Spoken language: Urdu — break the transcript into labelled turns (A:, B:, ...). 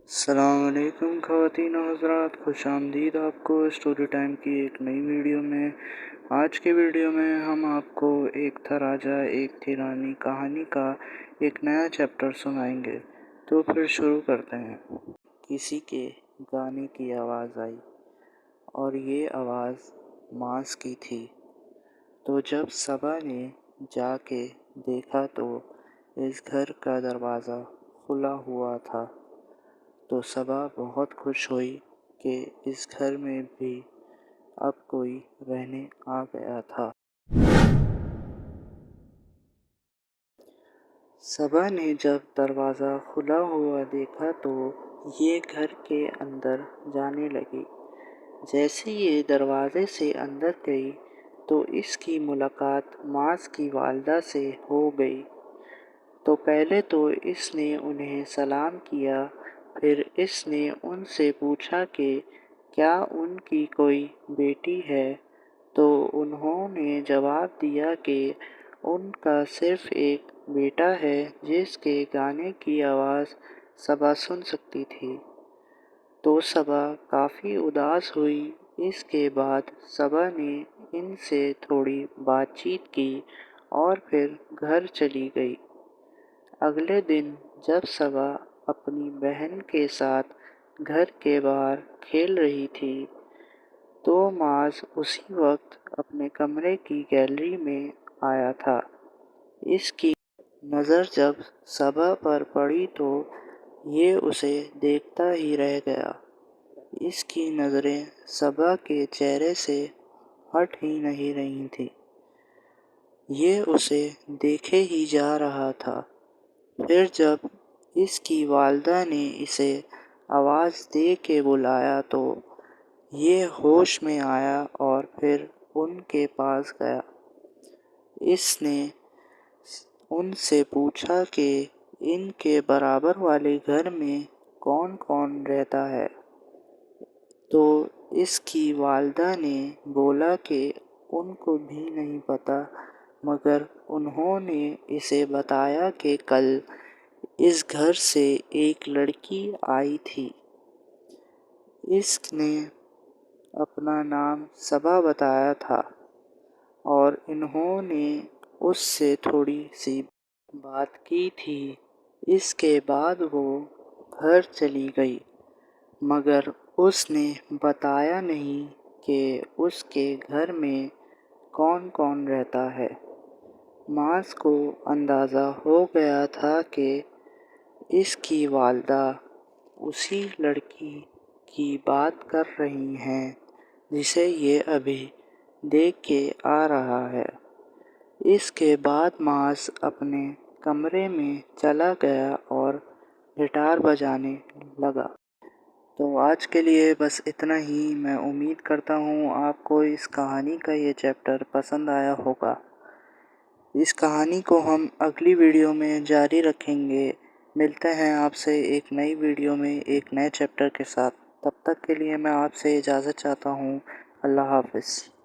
A: السلام علیکم خواتین و حضرات، خوش آمدید آپ کو اسٹوری ٹائم کی ایک نئی ویڈیو میں۔ آج کی ویڈیو میں ہم آپ کو ایک تھا راجا ایک تھی رانی کہانی کا ایک نیا چیپٹر سنائیں گے، تو پھر شروع کرتے ہیں۔ کسی کے گانے کی آواز آئی اور یہ آواز ماس کی تھی۔ تو جب صبا نے جا کے دیکھا تو اس گھر کا دروازہ کھلا ہوا تھا، تو صبا بہت خوش ہوئی کہ اس گھر میں بھی اب کوئی رہنے آ گیا تھا۔ صبا نے جب دروازہ کھلا ہوا دیکھا تو یہ گھر کے اندر جانے لگی۔ جیسے یہ دروازے سے اندر گئی تو اس کی ملاقات ماس کی والدہ سے ہو گئی۔ تو پہلے تو اس نے انہیں سلام کیا، پھر اس نے ان سے پوچھا کہ کیا ان کی کوئی بیٹی ہے، تو انہوں نے جواب دیا کہ ان کا صرف ایک بیٹا ہے جس کے گانے کی آواز صبا سن سکتی تھی۔ تو صبا کافی اداس ہوئی۔ اس کے بعد صبا نے ان سے تھوڑی بات چیت کی اور پھر گھر چلی گئی۔ اگلے دن جب صبا اپنی بہن کے ساتھ گھر کے باہر کھیل رہی تھی تو ماس اسی وقت اپنے کمرے کی گیلری میں آیا تھا۔ اس کی نظر جب صبا پر پڑی تو یہ اسے دیکھتا ہی رہ گیا۔ اس کی نظریں صبا کے چہرے سے ہٹ ہی نہیں رہی تھیں، یہ اسے دیکھے ہی جا رہا تھا۔ پھر جب اس کی والدہ نے اسے آواز دے کے بلایا تو یہ ہوش میں آیا اور پھر ان کے پاس گیا۔ اس نے ان سے پوچھا کہ ان کے برابر والے گھر میں کون کون رہتا ہے، تو اس کی والدہ نے بولا کہ ان کو بھی نہیں پتہ، مگر انہوں نے اسے بتایا کہ کل اس گھر سے ایک لڑکی آئی تھی۔ اس نے اپنا نام صبا بتایا تھا اور انہوں نے اس سے تھوڑی سی بات کی تھی۔ اس کے بعد وہ گھر چلی گئی، مگر اس نے بتایا نہیں کہ اس کے گھر میں کون کون رہتا ہے۔ ماس کو اندازہ ہو گیا تھا کہ اس کی والدہ اسی لڑکی کی بات کر رہی ہیں جسے یہ ابھی دیکھ کے آ رہا ہے۔ اس کے بعد ماس اپنے کمرے میں چلا گیا اور گٹار بجانے لگا۔ تو آج کے لیے بس اتنا ہی۔ میں امید کرتا ہوں آپ کو اس کہانی کا یہ چیپٹر پسند آیا ہوگا۔ اس کہانی کو ہم اگلی ویڈیو میں جاری رکھیں گے۔ ملتے ہیں آپ سے ایک نئی ویڈیو میں ایک نئے چیپٹر کے ساتھ۔ تب تک کے لیے میں آپ سے اجازت چاہتا ہوں۔ اللہ حافظ۔